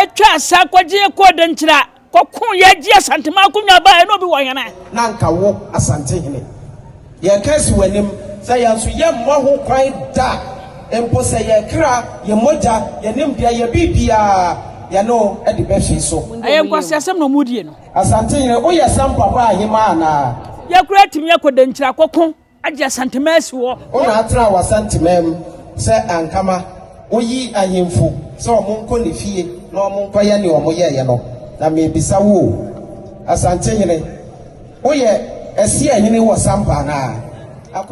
etwa sakwaje ko denchira kokun ye ji Asanteman kunya ba e no bi wo hene na nka wo Asantehene ye Kesse wanim say yanso ye mo ho kwan da empo say ye kra ye moja ye nim dia ye bibia ye no e de be hwe so aye kwase asem no mudie no Asantehene o ye Sampa ba ahima na ye kura timi ye ko denchira kokun aje Asanteman si wo o na atra wa Asanteman say ankama oyi ahemfu so omonko ne fie na omonko ye ne omoye no na me bisa wo Asantehene o ye esi ahene wo Sampa na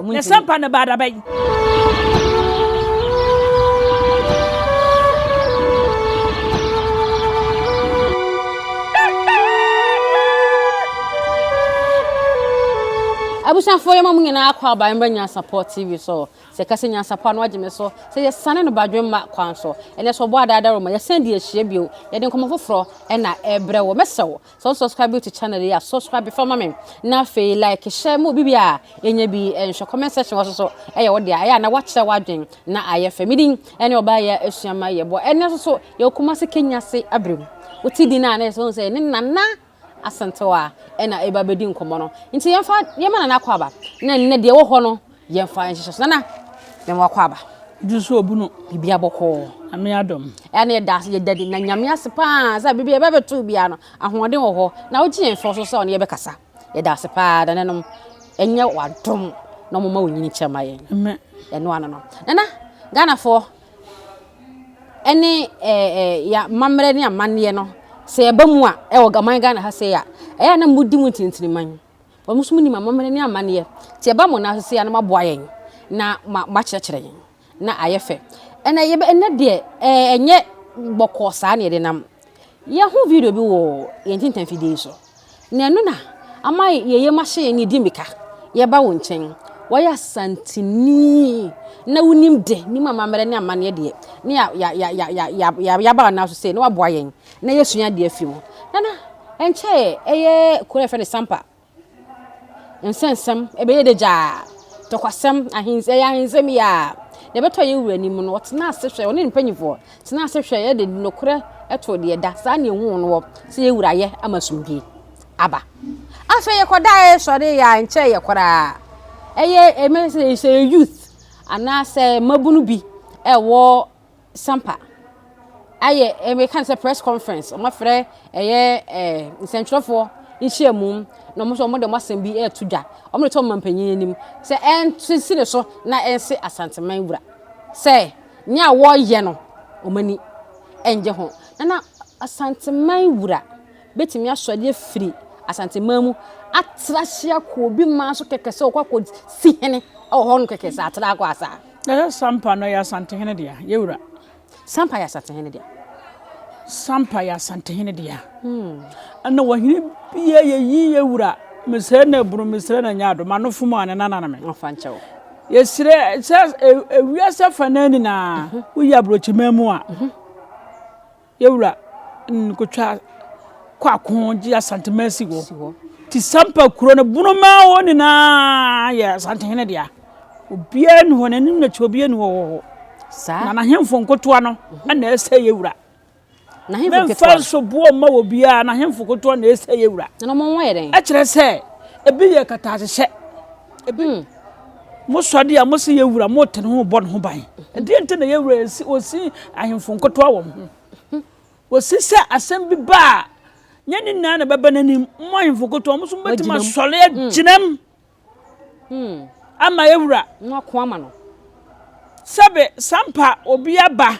ne Sampa na bada bai Abusanfo yema munyina akwa ba mbra Nyansapo TV so se Kesse Nyansapo no agime so se ye sane no badwe ma kwan so ene so bo adada ro ma ye send ye hye bio ye de nkomo foforo e na ebre wo mesewo so subscribe to channel ya subscribe for mama na fe like share mo bibia enya bi enhwe comment section wo so e ye wo de ya na wache wadwen na aye family ene oba ya esuama ye bo ene so ye kuma se Kenya se abrem otidi na so se ne nana Asantewa ena eba bedi nkomo no nti yema na akwa ba na nne de wo ho no yemfa nhyehyso na me mo akwa ba juso obuno bibia boko ame adom ene da se yedadi na nyame asepa za bibia ebe betu bia no ahode wo ho na wo gye enfo so so ne yebe kasa yeda asepa da nenom enye wadom na mo ma wonyini chema yen eme eno ano no na Ghana fo ene ya mamre ne amane no se eba mu a e wo gaman Ghana ha se ya e na mudi mu tintini man wa musumu ni mamre ne amane te eba mu na se ya na maboa yen na ma kyerkyere yen na ayefe ena yebe ene de enye boko sa na de nam ye ho video bi wo yentintan fidie so na eno na ama ye ma hye ni dimika ye ba wo nchen wo ya santini na wunim de ni mamre ne amane de ni ya ba na so se na waboa yen na yesua de afimo nana enche eye kure fe ne Sampa ensensem ebe ye de ja tokwasem ahinse ya ahinsem ya ne beto ye wuranim no tena asehwe one mpanyifo tena asehwe ye de nokure eto de da sa ne hu no se ye wuraye amasumbi aba afa ye koda e sore ya enche ye kora eye emese youth ana se mabunu bi ewo Sampa aye me kan say press conference o ma frɛ nsɛntwerɛfo nhyiamu na mo so mo de mo asɛm bi tudwa o mo to mampanyin anim sɛ sisi ne so na ense Asanteman wura sɛ nya wo ye no o mani enje ho na Asanteman wura betimi asɔde afiri Asanteman mu atrahia ko bi ma so kekese o kwa ko si hene o ho no kekese atra kwa asa na Sampa no ya Asantehene dia ye wura Sampa ya Asantehene dia Sampa ya Asantehene dia ana wahini biye ye wura mesere na buru mesere na nyado manofo mu ane nana na me ofanchewo yesire wiase fanani na uya brochimemu a ye wura nkotwa kwakon ji Asanteman si wo ti Sampa kuro na bunu ma woni na ya Asantehene dia obia nu ho nanim na chobia nu ho sa na hemfo nkotoa no na ese ye wura na hemfo nkotoa so buo ma obia na hemfo nkotoa na ese ye wura na mo won yeden a kire se ebi ye kata hye ebi mo sode a mo se ye wura mo tene ho bon ho ban de ente na ye wura osi ahemfo nkotoa wo osi se asem bi ba nyani na na baba nanim mo ahemfo nkotoa mo so betima sole aginam ama ye wura no ko ama no sabe Sampa obi aba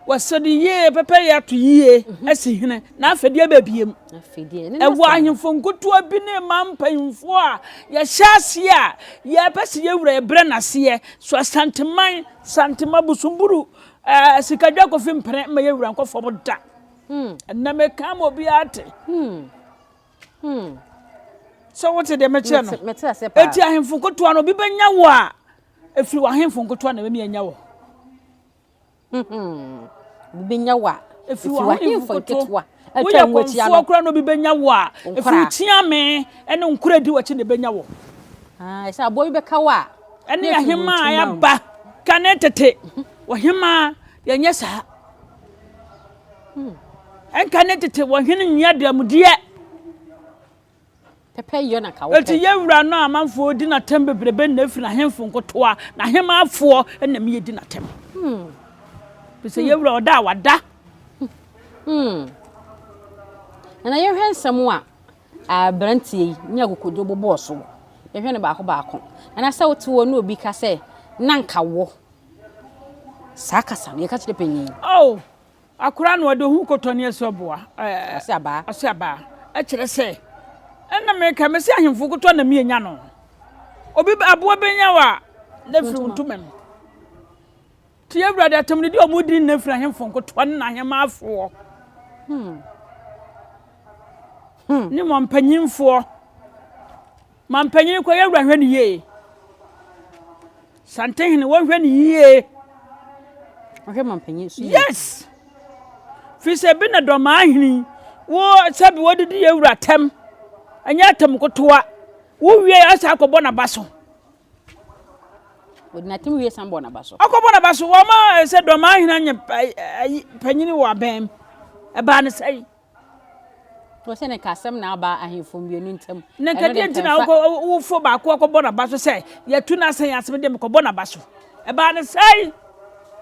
wasodi ye pepe ya to ye asi hene na afedi ababiem afedi ne ewa ahemfo nkoto abi ne mampanyimfo a ya hyase a ya pese ye wura ebre nase so Asantema busumburu sikadwa kofi mpre ma ye wura nkofo boda na me kam obi ate so what de me che no eti ahemfo nkoto no bi benya wo a efiri wa ahemfo nkoto na me anya wo bibenya wa efiri wa ahemfo nkoto atwa ngwachi ano kura no bibenya wo a efiri tiame ene nkura di wachi ne benya wo esa boy be ka wa ene ahema ya ba kanetete wa hema ya nyesa enka ne tete wo hene nya damude pepe yo na ka wo eti yewura no amanfo di na tem bebrebe na afiri na hemfo nkotoa na hemafo na me di na tem pese yewura oda wada na ye hwe nsem a brantie nya kokodo bobo so ye hwe ne baako na sa wote wo no obi ka se na nka wo sakasa ye ka kire panyin akura no de hu kotone esoboa asiaba e kire se na me ka me se ahemfo koto na me nya no obi abo benya wa na firi untumem ti yewura da tamni di omudi na firi ahemfo koto na ahemafo ni mampanyimfo mampanyin ko yewura hwe ni ye santen wo hwe ni ye okay mampanyin so yes fi se bi na do ma ahini wo sabi wo didi yewura tem anya tem kotoa wo wie asa akobo na baso wo na tem wie sambo na baso akobo na baso wo ma se do ma ahini anya panyini wo abem e ba ne sai wo se ne kasem na aba ahemfo mienu ntem ne kadi ntina wo fo ba ko akobo na baso se ya tu na san asem de kobo na baso e ba ne sai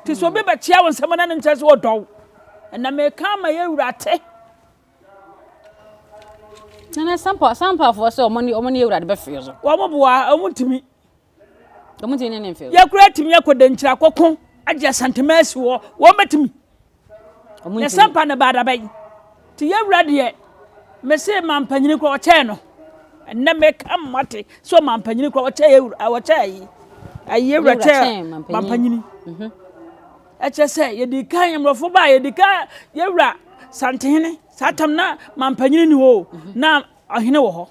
ti so be ba chia wo nsem na ne nchese wo do na me ka ma yewura te na sampa for so omoni yewura de be fezo wo mo boa omuntimi ne fezo ya kura timi akoda nchira kokon agia santemasi wo metimi ne sampa na bada bai ti yewura de me se mampanyini ko oche no na me ka mate so mampanyini ko oche yewura oche yewura che mampanyini eche se ye di kan yemrofo ba ye di ka yewura santehene satam na mampanyini ni wo na ahene wo ho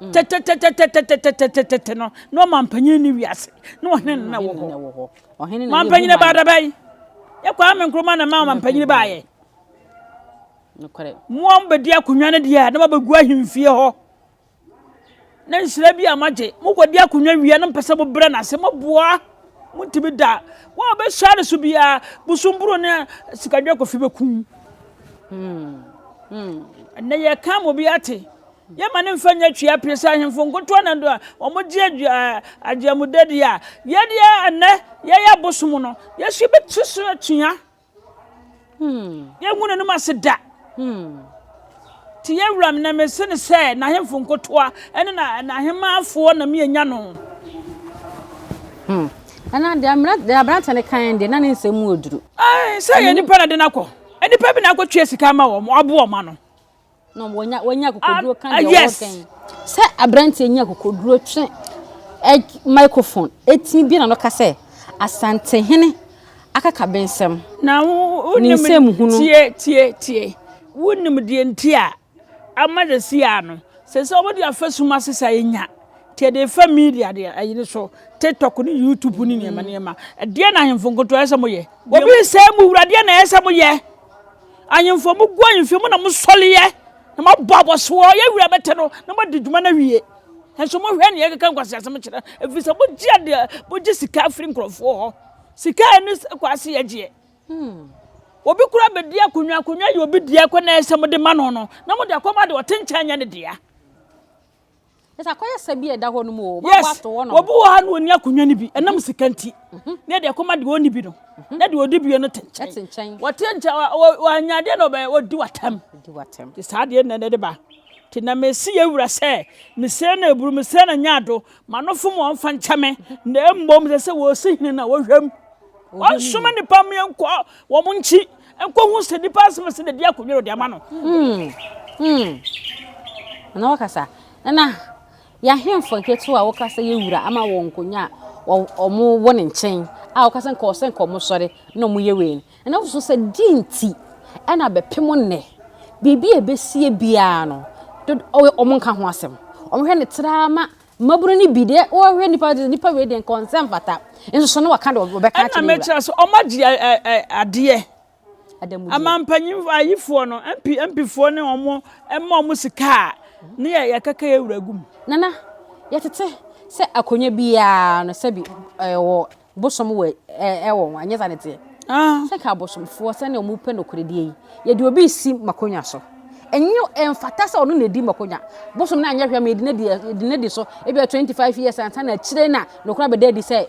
te no mampanyini ni wiase no ohene na wo ho ohene na mampanyini ba da bai ye kwa me nkroma na mampanyini ba ye no kore mo mbedi akunwa ne de na bagu ahimfie ho na nsira bi amaje mo kodi akunwa wiye na mpese bo bre na se mo boa mo tibi da wo be share so bia busumburo ne sikadwa kofi bekum na ye kam obi ate ye ma ne mfanya twia pesa ahemfo nkoto na ndo o mo je agiamudedi a ye de ane ye ya Bossom no ye hwe betuso atwia ye ngune no maseda ti yewura me na me se ne se na ahemfo nkoto a ene na ahemafo na me nya no ana de abranta ne kan de na ne nsemu oduru se ye nipa na de nakọ enipa bi na akotwe sika ma wo abo o ma no no wonya kokoduro kan de wo kan se abranta nya kokoduro twe microphone eti bi na no ka se asante hene akaka bensem na wonim tie wonim de ntia amade sia no se obodi afasuma sesa yenya tie de family ade ayine so TikTok ni YouTube ni nema de na ahemfo nkoto esa moye obi se mu wurade na esa moye ahemfo mu guanfo mu na mu sole ye na ma babo so ye wura bete no na ma didwuma na wie enso mo hwe ne ye keka nkwase asem kire efisa bo gia de bo gi sika afri nkrofo ho sika enu kwase ye gie obi kura be dia kunwa ye obi dia ko na esa mo de ma no na mo de akoma de otenchanya ne dia esa koya sabi eda ho no mo bo wato wo no obi wo ha no oni akunwa ni bi enam sikanti ne de akoma de oni bi no na de odi bi no tenchen watencha wanyade no be odi watam ti saade na de ba ti na mesi yewura se mese na eburu mese na nyado manofo mo mfa nchame na embom se wo sihine na wo hwam wo soma ni pam yenko wo mo nchi enko hu se di pass me se de dia akunwa de ama no na wakasa na ya hemfo ketu a wokasa yewura ama wo nkonya omo wo ne nchen a wokasa nko mo sore na mo yewe na wo so dinti ana bepem ne bibi ebesie bia no omo nka ho asem omo hwe ne trama maburu ni bide wo hwe nipa we de consent fata enso so no waka de obeka cha ni ba so omaji ade amampanyin ayifo no mp fo ne omo emma omo sika ne ya kaka yewura gum nana yetete se akonya bia no se bi wo Bossom we wo anya sanete Se ka Bossomfo se ne omu pe no koredie yi. Ye de obi si makonya so. Enyo emfata se onu na di makonya. Bossom na anya hwa me di na di so. E be 25 years anta na chire na no kura be dedi se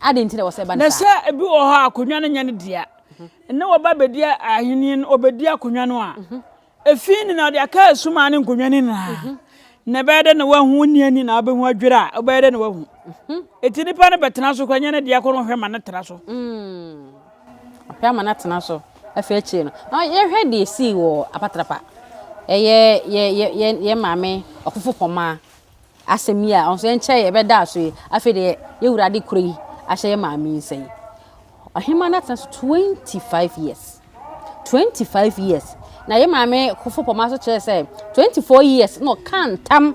adenti na wo se ba na se ebi wo ha akonwa no nya ne dia. Ne wo ba be dia ahini obedi akonwa no a. Efi ni na de aka asuma ne nkonwa ni na. Na be de na wahu ni ani na abehu adwira be de na wahu. Eti nipa ne betena so kwanya ne dia ko no hwe ma ne tena so. Appiah ma na tena so. Afa echi no. Ye hwe de si wo apatrapa. Ye mame okufo poma asemia onso enche ye beda so afi de ye wurade kuri ahye ye mame nsei ahima na tena so 25 years 25 years na ye mame okufo poma so chere say 24 years no kan tam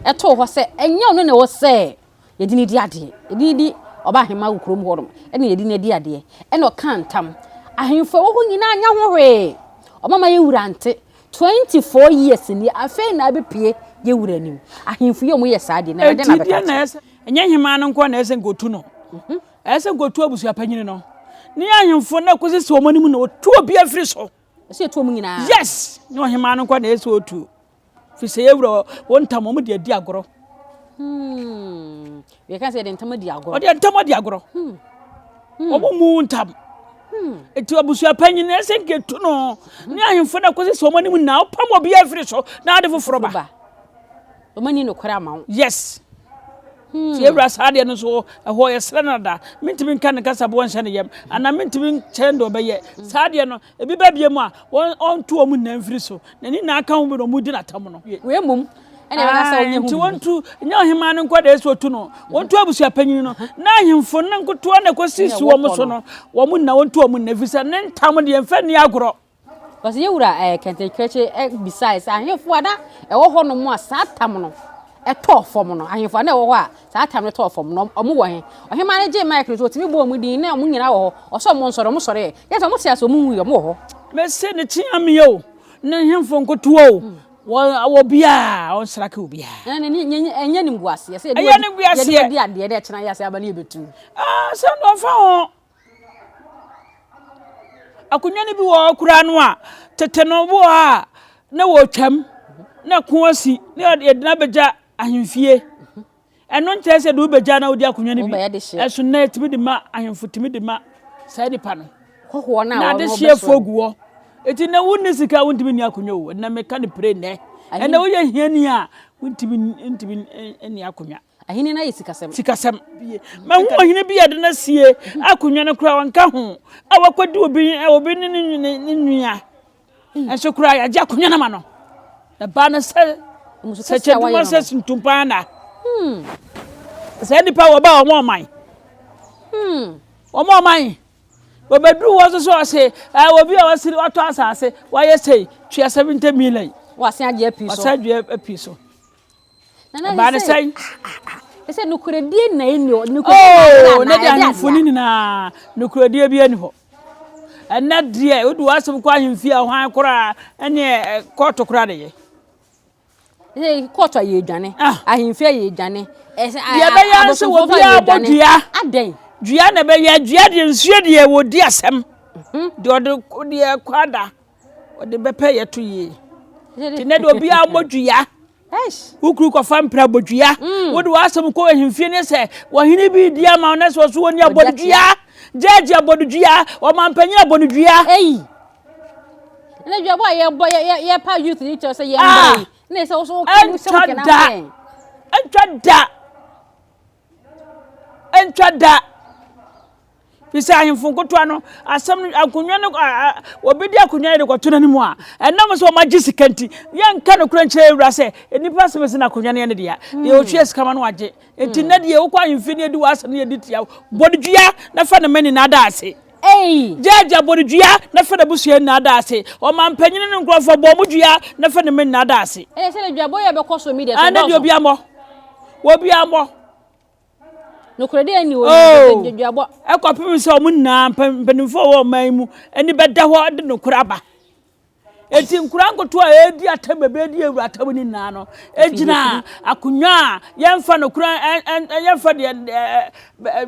eto ho se enya no ne wo se ye di ni di ade ye di oba ahima ukrom horom ene ye di na di ade ene kan tam ahimfo wo nyina anya ho hwe omama ye wurante 24 years ni afa na abepie ye wuranim ahimfu ye mo ye saade na de na beka enye hima no nko na ese ngotu no ese ngotu abusu apanyini no ni ahimfu na kosisi omonim na otu obi afiri so ese etu omu nyina yes ni hima no nko na ese otu fi se ye wura wontam omu de adi agoro we kan say de ntam di agoro o de ntam di agoro obo mu ntam eti abusu apanyin na ese ngetu no ni ahimfo na kwese so mani mu na opam obi afiri so na ade foforo ba o mani no kwara ma yes ti ebra saade no so ho yesre na da mintimi kan kasa bo nhyɛ ne yam ana mintimi kyendo bɛyɛ saade no ebi ba bie mu a on to omu na afiri so na ni na aka ho bi no mu di na tam no we mum ene we na sa onye hu ti wontu nya ohima no nkwa da eso tu no wontu abusu apanyin no na ahimfo na nkoto na kwasisi wo mo so no wo mu na wontu omu na visa ne ntam de emfa ni agoro basi ye wura kente kreche besides ahimfo ada wo ho no mu a sa tam no eto fom no ahimfo na wo ho a sa tam no to fom no omu wo he ohima ne je mic so timi bo mu din na omu nyina wo ho oso mo nsoro mo sore ye so mo tia so mu wi mo ho me se ne tiam yo ne ahimfo nkoto wo wo bia on sraka obia enya ni mbuase ye se ye di ade de chena ya se abale betu se no fa ho akunya ne bi wo kura no a tete no bo a na wo twam na ko asi na ye na beja ahimfie eno nche se do beja na odi akunya ne bi eso na etimi de ma ahimfo timi de ma sai di pa no ho na de hie foguo eti na wunni sika wuntimi ni akonwa wo na meka ne pre ne ena wo ye hiani a wuntimi ni akonwa ahini na yisikasem ma hu ahini bi yade na sie akonwa ne kura wanka ho a wakwadi obi ni nua enso kura ya ja akonwa na ma no na ba na se cheduma se sintumpa na se di pa wo ba o mo man o mo man obedu wo so ase obi a wasiri wato asase waye sei twa 70 million wase age apiso wase age apiso na ba na sei ese nukuredie na eni na dia ahimfoni na nukuredie bi ani ho ena dia odu wasem kwa ahimfi a hwan kora ene koto kora de ye koto ye dwane ahimfi ye dwane ese dia be ya so wo bia bodua aden dua na be ya dua de nsuo de wo di asem de ode kwada ode bepe ye to ye ti ne de obi a modua ukuru ko fampra bodua wo de wasem ko ahimfi ne se wo hini bi dia ma na so woni abodua jeje abodua o mampanya abodua ne dua bo ye pa youth ni to say ye mbere ne se so ko so kenan entwada bisa ahimfo nkotoa no asem akonwa no obedi akonwa de kwato nanimu a enam so ma gisikanti yanka no kura nkyere ewura se enipa semese na akonwa ne dia de otwe skama no age enti na de wo kwa ahimfi ne di wasem ne di tia bodudua na fa na mani na ada ase jeje bodudua na fa na busu na ada ase o ma mpanyine ne nkrofo bo mudua na fa na mani na ada ase se le dua boye be ko so media so ana de obi ambo nukurede ani wo dua ekopim se omunna mpanimfo wo manmu ani beda ho de nukura ba eti nkura nkoto a edi atabebe di ewura atabuni na no ejina akunwa yemfa nukura yemfa de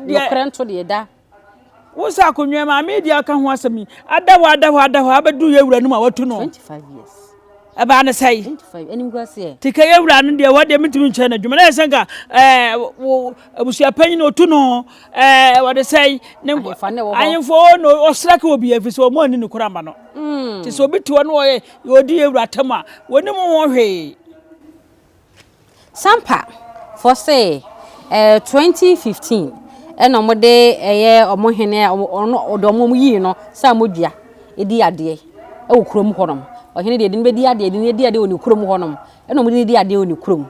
nukura nto de da wo sa konwa ma media ka ho asemi adawo abedu yewura no ma watu no 25 years aba na sai 25 enim go ase tika yewura no de wo de mitimi nche na dwuma na senga wo abusia panyin otu no wo de sai ne ayemfo no osraka obi afisi o mo ani ne kuramba no ti so obi to no wo odi yewura tama woni mo ho hwe Sampa for say 2015 eno mo de eye omohene odomo yi no sa modua edi ade e wo kurom honom ohene de be di ade de di ade oni kurom honom eno mo di ade oni kurom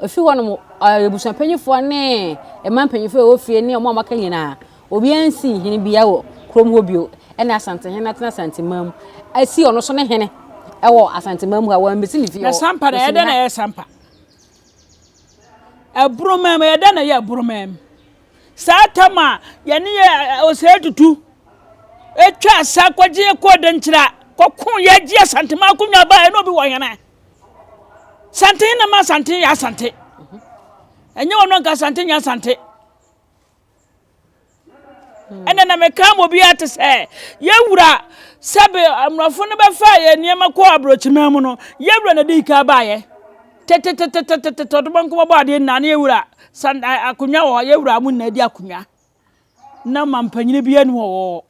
ofi honom ebusan panyifo ne eman panyifo e ofie ne omo amaka nyina obi ansi hene bia wo kurom ho bio ena asante hene atena Asanteman asi ono so ne hene e wo Asanteman ha wa mbesi ni fie na Sampa na ede na ye Sampa abromem ede na ye abromem Satama yani ye osetutu etwa sakwaje ko de nkyira kokun ye gi Asanteman kunwa ba e no bi wo hene sante na ma sante ya sante enye wono nka sante nya sante ena na mekam obi atese yewura sabe amrafo no be fa ye niema ko abrochimam no yewura na dika ba ye to banko ba ade na na yewura san akunwa wo yewura mu na di akunwa na mampanyine bia ni wo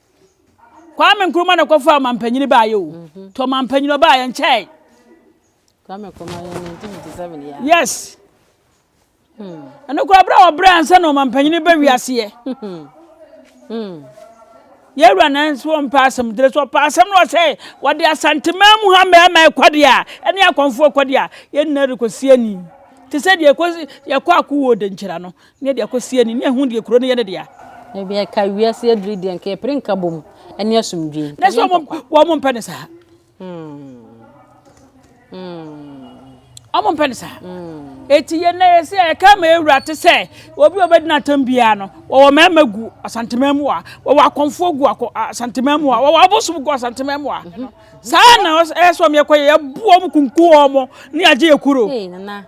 kwa me nkruma na kofa mampanyine ba ye o to mampanyine ba ye nchai kwa me koma ye 1957 ya yes ana ko abra obra ansa no mampanyine ba wiase ye yewura na so mpasam dire so pasam no say wode Asanteman mu ha ma kwade a ene akonfo kwade a ye na rekosi ani ti se de yakwa akuwo de nkyira no ne de akosi ani ne hu de kuro ne ye de ya e bia ka wiase adri de nke prinka bom ene asumdwe na so wo mo mpene sa amo mpene sa eti ye na ye se e ka ma ewura te se obi obedina tambia no wo memagu Asanteman mu a wo akonfo gu Asanteman mu a wo Bossom gu Asanteman mu a sa na eso me koye ye buo mu kunku omo ni age ye kuro nana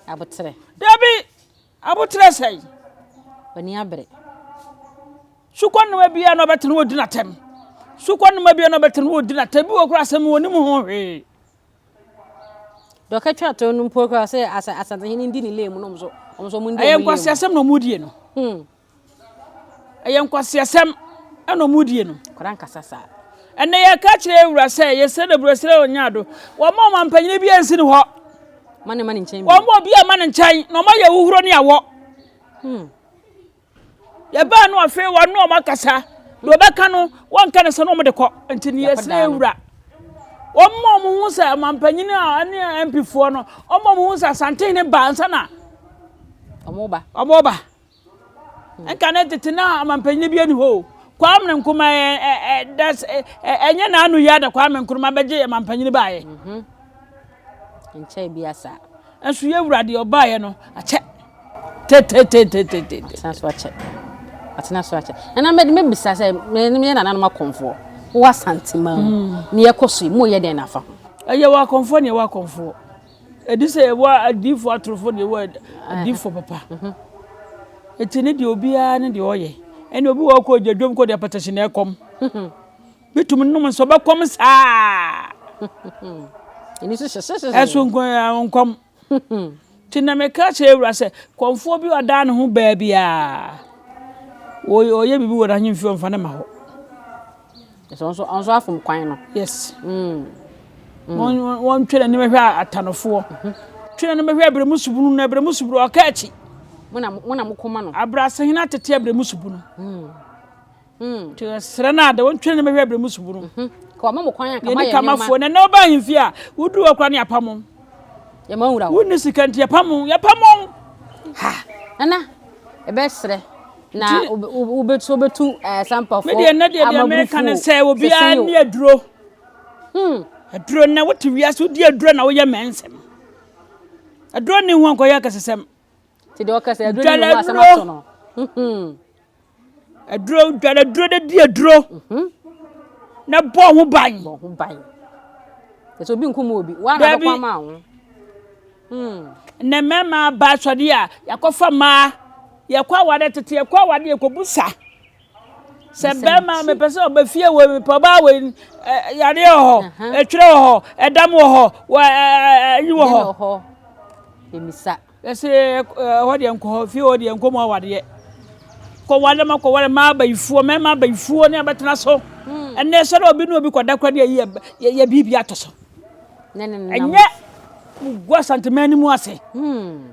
abotre dabi abotre sai bani abre sukon no bia no betene wo dina tem sukon no bia no betene wo dina tem bi wo kura asem woni mu ho hwe doka twa to no pokra say asante hini ndi ni lemu no mso mu ndi ayem kwase asem no mudie no ayem kwase asem eno mudie no kran kasasa ene ye ka kire ewura say ye celebrate onyado wo ma mampanyine bia nsi ni ho mane nchen wo mo bia mane nchen no ma ye wuhuro ne awo ye ba no afi wo no makasa do beka no won ka ne se no mo de ko ntini ye se ewura omo mu hu sa mampanyine a ane MP4 no omo mu hu sa Asante ne ba ansa na omo ba enka na tetina mampanyine bia ni ho kwa amne nkuma enye na anu ya da kwa amne nkuma beje mampanyine ba ye nchai bia sa enso ye wura de oba ye no ache te sanso ache atena so ache na me bisa say me na nanu makonfo wo Asanteman ni ekoso mu ye den nafa eye wa konfo ne wa konfo edi say wa adifo atrofo ne wa adifo papa etini de obia ne de oye ene obi wa ko dwadwom ko de patashe na ekom bitum num so be kom saa eni so eso nkom tiname ka che ewura se konfo bi oda ne ho ba bia oye bibi wo da himfi omfa ne ma ho onso afum kwan no yes won twere ne mehwe atanofo twere ne mehwe abremu subunu na abremu suburu okachi muna mukoma no abrasa hina tete abremu subunu twere srana da won twere ne mehwe abremu subunu ka ma mukwan ka ma ye kama fo na no ba himfi a wudu okra ne apamon ye ma wura woni sikanti yapamon ha nana ebesre na ubetu Sampa for me de America na say obi ani aduro aduro na what wiase odi aduro na wo ye mensem aduro ni hu anko ya kasesem ti de okase aduro ni hu asamato no aduro de di aduro na bo ho ban eso obi nkumo obi wa na kwa ma ho na mema ba swade a yakofa ma yakwa wade tete yakwa wade ekobusa se be ma me pese obafie we me pa we yare ho etwere ho edam ho yi ho emisa ese ho de enko fie ho de enko mo awade ko wale ma abayifuo me ma abayifuo ne abetena so enne se do obi no obi koda kwade ye bibia toso enye gwa Asanteman ni mu ase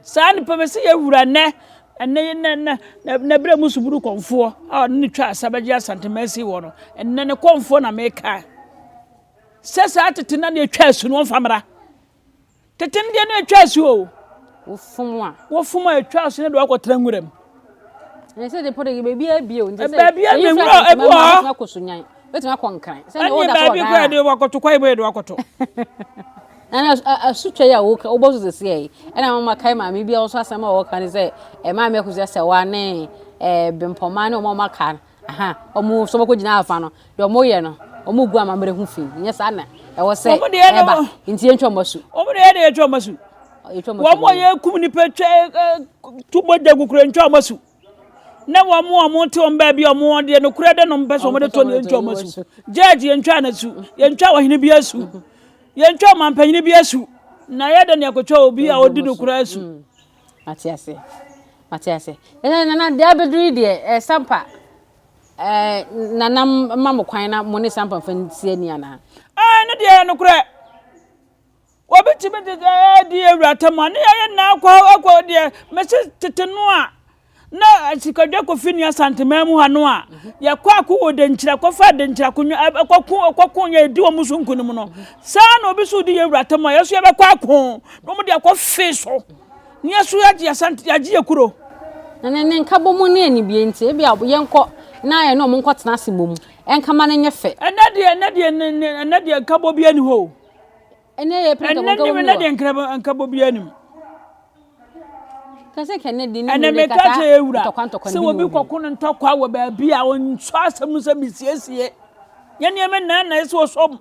sa ni pemese ye wura ne enne na bre musuburu konfo a ne twa asabaji Asanteman si wo no enne ne konfo na meka se sa atete na ne twa asu no famra tete ne ne twa asu o wo fumu a twa asu ne do akotra nwuram ne se de pode bebi abie o nje se bebi abie nwura ebu ho akosunyan betima konkran se ne o da bebi kwa de wakoto kwa ibo de wakoto ana asutwa ya wo obozo sese yi ana mama kai ma me bia wo so asema wo kan se ma me akuzi se wa ne bempoma ne o mama kan omo so bako gina afa no de omo ye no omo gu amamre hu fi nye sa na wo se eba nti entwa masu omo de ye etwa masu wo mo ye kum ni petwe tubo de gukure entwa masu na wo mo te on ba bia omo de no kure de no mpese omo de to ne entwa masu judge entwa na su entwa wa hene bia su yentwa mampanyine bi asu na yede ne akotwa obi a odi no kura asu Matiase na de abedri de Sampa na mammo kwan na mo ne Sampa fansie ni ana ne de no kura obi tibe de di ewrata mo ne ye na akwa de mesi tetenu a na sikadwa ko fini Asanteman mu hano a ya kwa wo de nkyira ko fa de nkyira ko nya di wo musunku ni mu no sa na obi so di ewrata mo yeso ye be kwa ko no mu de ko fe so ni yeso ya ji Asante ya ji ekuro na nka bo mu ne ni bie nti e bia ye nko na ye no mo nko tena asebom enka ma na nye fe na de nka bo bia ni ho ene ye peka mo ga wo na de nka bo bia ni Kesse Kennedy ni me ka che ewura se obi kokun ntokwa wo ba bia on so asem se misiesie ye ne me na ese osom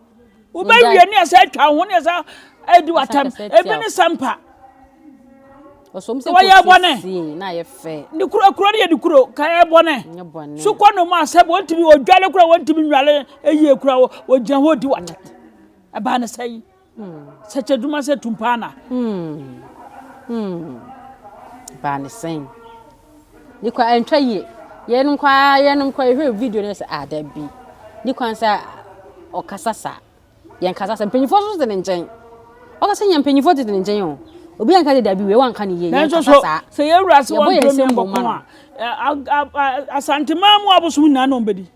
wo ba wie ne ese atwa ho ne ese edi watam ebi ne Sampa osom se na ye fe ni kuro ne di kuro ka ye bone su ko no ma se bo ntimi odwale kuro wontimi nwale eye kuro wo gyan ho di watam aba na sai se cheduma se tumpana Bani sen ni kwa entwa ye yenum kwa ehwe video ne se ada bi ni kwa sa okasasa yen kasasa mpanyifo so de njen okasa yen mpanyifo de njen o obi anka de dabi we wanka ne ye yen kasasa se ye wura se won do me mboko a Asanteman mu abosum na no mbedi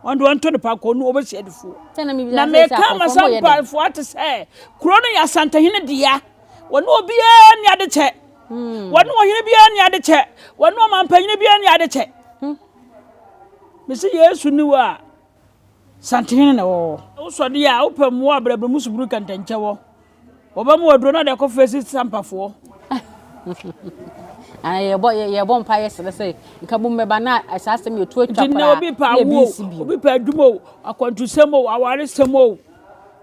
wando anto de pa ko no obesi edifu na me ka ma Sampa fo atse kuro no ya Asantehene dia wono obi ni ade che wono ohene bia ni ade che wono mampanyine bia ni ade che mesi Yesu ni wa Asantehene na wo so de ya opam wo abrabra musuburu kantanche wo oba mu wadro na de ko face Sampa fo ye bo mpa ye se nka bo meba na asase me otu atwa pra obi pa dumo akwantusemo aware semo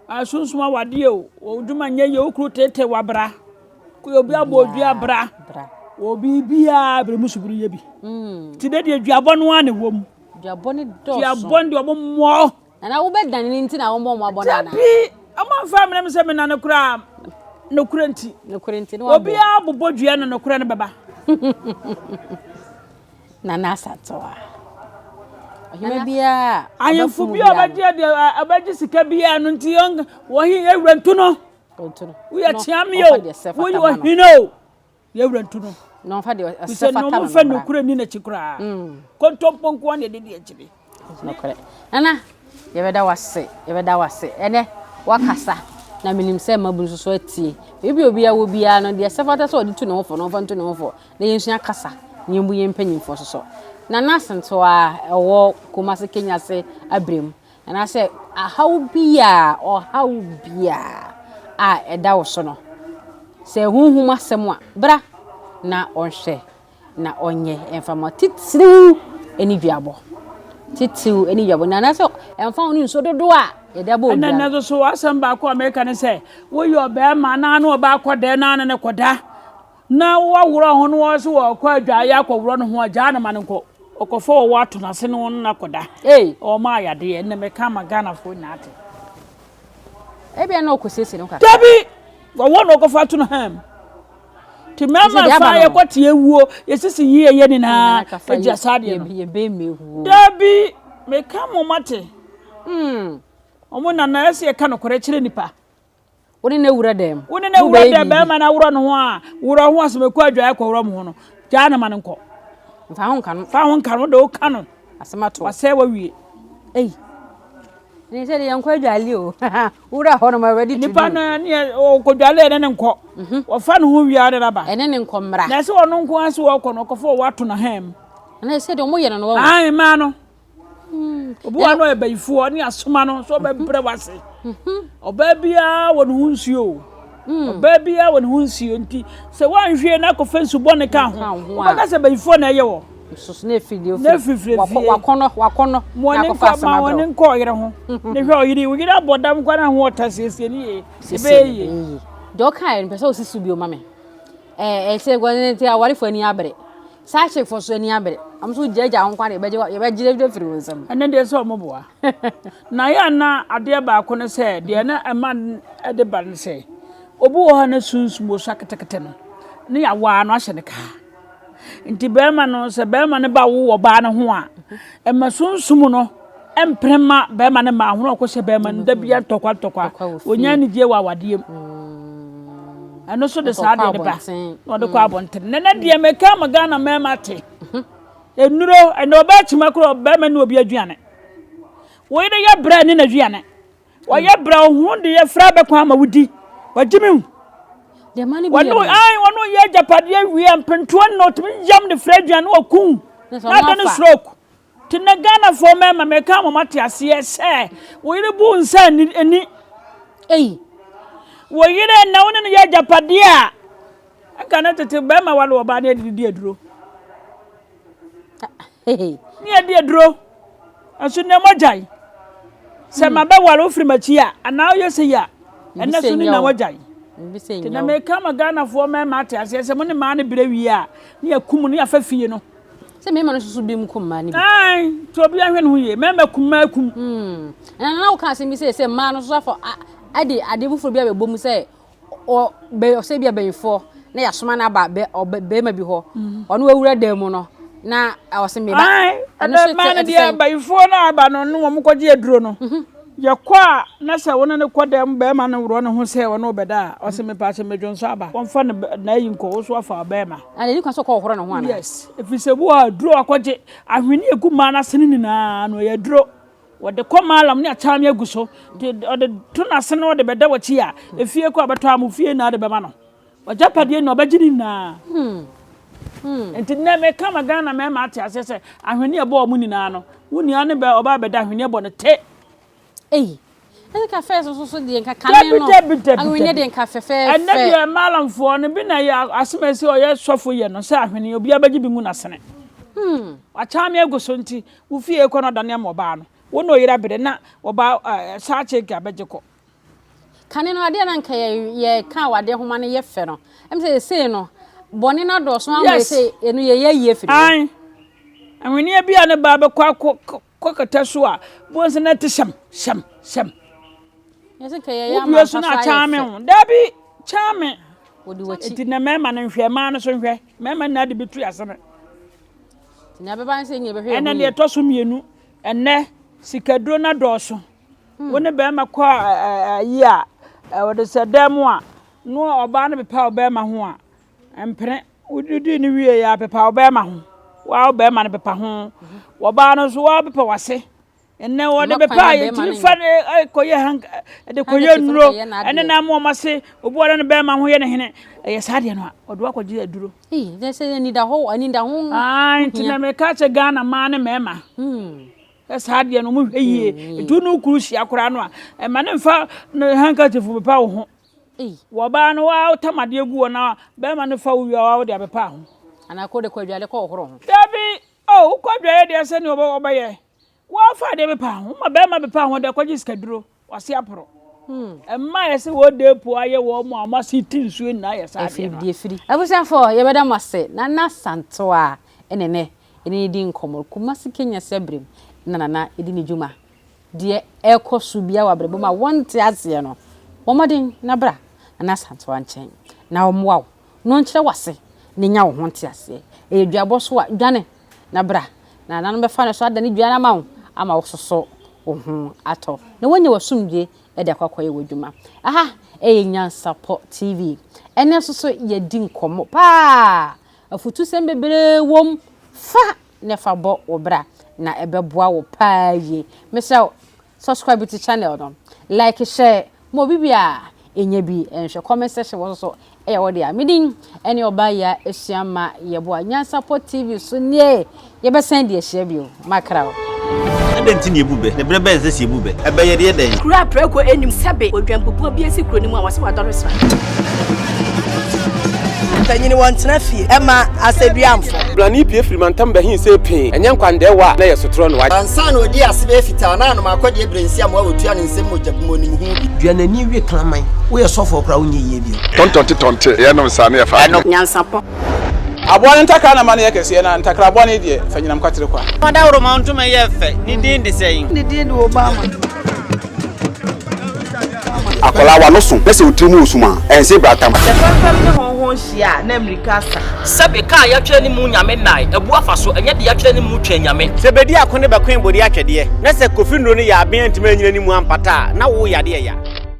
asunsuma wade o oduma nye ye okru tete wabra ko obi abodua bra obi bia bre musuburu ye bi ti de aduabo no ane wom aduabo ne do aduabo de omo na wo be dan ni nti na wo mo abona na bi ama fa mena me se me na ne kura nti no obi abobodua na kura ne baba na satoa ohima bia ayemfu bia abaji sika bia no nti yong wo hi ewrantu no we ya chiamio wo yo hino ewrantu no no fa de asefata no fa no kura ni na chikura kontomponko ane de achibi no kore nana ye beda wase ene wakasa na minim se mabunso so atie ebi obi a wo bia no de asefata so de tu no fo no fa tu no fo na yensua kasa nyembu yempanyimfo so na nasanto a ewo Kumasi Kenya se abrem na se how bia a eda wo so no se hunhum asem a bra na onhwe na onye enfama titiru eni duabo na se enfama oni nso dodo a yeda bo na na so asem ba ko America ne se wo yo be ma na na oba akode na ne koda na wo wuro ho no wo so wo kwa adwa ya kwa wuro no ho agya na ma ne nko okofo wato na se no na koda o ma yade enne me ka magana fo na ate ebia na okosese no ka dabi wo won okofa to no ham ti mama fa ye kwate ewuo yesisi yiye ye ni na eja sade ye be mehu dabi me ka mo mate omo na ese ka no kore kire nipa woni na wura dem be ma na wura no ho a wura ho asemeku adwa ya kwora mo ho no ja na ma nko fa ho nka no de o ka no asemato wase wa wie ni se de yankwa adwale o wura ho no ma ready to nipa na ne o kodwale ene ne nko wo fa no ho wi ade raba ene ne nko mra na se wono nko ase wo kɔ no kɔfo wato na ham na se de mo ye no wo ai ma no obu ano e bayifo ne asoma no so be bre wase oba bia wo no hunsuo oba bia wo no hunsuo nti se wanhwe na kɔ fansu bɔ ne ka ho oba se bayifo na ye wo so na fidi o wakono na ko fa sama do woni ko yire ho ne hwe oyiri wo yire abodam kwa na ho otasiesie ni ye do kai npe so sisu bi o mame se gwane ti awari fo ani abere sa che fo so ani abere am so jaja ho kwa na ye be jire firi wonsam ene de so mo boa na ya na ade ba ko ne se de na ema ade ba ne se obu wo ha na sunsumo saketekete no ne ya wa no ahye ne ka nti bema no se bema ne ba wo ba ne ho a ema sunsum no emprema bema ne ma ho ko se bema ne da bia tokwa onya ne die wa wadiem ano so de sa de ba no de kwa bonte ne na de me ka magana mema te enuro eno ba chima kro bema ne obi aduane wo ide ya bra ne na aduane wo ya bra ho de ya fra be kwa ma wudi wajimi de mani bi wano ye japade wi ampento no tumi yam de fraduan no kun na de stroke tinna Ghana fo mema me ka mo mate ase se wo yire bu nsa ni wo yire na woni ye japade a aka na tete be ma wale oba na didi aduro ni adi aduro aso ne mojai se ma be wale ofri machi a ana yo se ya ena so ni na mojai na me kama Ghana fo me mate ase se mo ne ma ne brewi a ne akum ne afa fie no se me ma no susu bi mu kum ma ne bi ai to bi ahwe no ye me makum na wo ka se mi se ma no so afọ ade bu fo bi abebo mu se o be o se bi abenfo na ya soma na ba be ma bi ho ono awura dem no na o se me ba ano so ma ne dia abenfo na aba no no mo kwaje aduro no yakwa na se wona ne kodem be ma no woro ne ho se wona obeda o se me pa se medwonso aba wonfa na yinko wo so afa be ma ani kwa so ko horo ne ho ana yes efisebu a duro akwaje ahweni egu ma na se ni na no ya duro wode komalam ne atame aguso de tuna se no de beda wachi a efie ko abeto amufie na de be ma no wajapade no obagini na enti na me kama Ghana me ma ate asese ahweni ebo o mu ni na no wuni ane be oba beda ahweni ebo no te ene ka fe so de nka kane no ahweni de nka fefe ene de malamfo no bi na ya asemesi o ye sofo ye no se ahweni obi abagi bi mu na sene wachame aguso nti wo fie ko no dane mo ba no wono yira bede na wo ba saache ga begeko kane no ade na nka ye ka wade homa ne ye fe no em se no boni na do so am se enu ye firi ai ahweni bia ne ba be kwa kata so a bonse na te sham yesi ka ye ya ma so na chame ho dabi chame wodi wachi enti na mema na nhwe ma no so nhwe mema na de betu asene nya be ban se nye be hwe ene ne to so mienu enne sikaduro na do so woni be ma kwa yi a wode se demo a no oba na be pa oba ma ho a empre ududi ni wie ya be pa oba ma ho wa oba ma na be pa ho wo ba no so wa be pa wase enne wo de be pa ye ti fa koye hank de koye nuro enne na mo mase obu wada no be ma ho ye ne hene ye sade no a odo akwaji aduro de se ni da ho ai tina me ka che Ghana ma ne mema sade no mu hweye etu no kuru hia kora no a e ma ne mfa hanka tefu be pa wo ho wo ba no wa tamade egu wo na be ma ne fa wo wa wo de be pa ho ana ko de kwadwale ko horo ho dabi kwadwale de se ni oba ye wa fa de be pa ho ma be ma be pa ho de kwaji skaduro wase aporo emma ye se wo de po aye wo mo amasi tinsu na ye sa de firi abusanfo ye beda mase na santo a enene ene di nkomo Kumasi Kenya sebrem na edi ni djuma de ekosu bia wa brebo ma wonte ase no womaden na bra na santo anchen na omwa no nkyere wase ne nya wo honte ase eduabo so a dwane na bra na nanom be fa no so adane dwana ma wo ama wo soso wo ato na wonye wasumdwe e de akwakoye wodwuma aha Nyansapo TV ene soso ye di nkomo pa afutu sembebere wom fa ne fa bo obra na ebeboa wo pa ye mesel subscribe to channel no like share mo bibia enye bi enhwe comment section wo so e wo dia midin ene oba ya esuama ye bo Nyansapo TV so nie ye be send ye share bi o makra Adenti ni ebube ne brebe ense si ebube ebe ye de den kura preko enim sebe odwampopo bi esi kuro ni mu a wase wadore sra tanyini wantena fie ema aseduamfo blani pie frimantam behin se pin enye nkwande wa na yesotro no wa ansa na odi asebe fita na no makode ebrensi am wa wotua ne nsem mojabumo ni hu duanani wie klaman wo ye sofo kra wo nye yie bi tontonte ye no nsa na ye fa Nyansapo aboa ntaka na mane ye kese na ntakra aboa ne die fanyinam kwatere kwa Mada woro ma ntuma ye fe ni din de sein ni din de Obama akola wa no so pese otrimu osuma ense bratam fam ne honhon hia na America sa sebe ka ya twa ni mu nyame nai ebu afaso enye de ya twa ni mu twa nyame sebedi akone be kwen bodi atwede na se kofi nro ni ya aben ntima nyina ni mu ampata na wo yade ya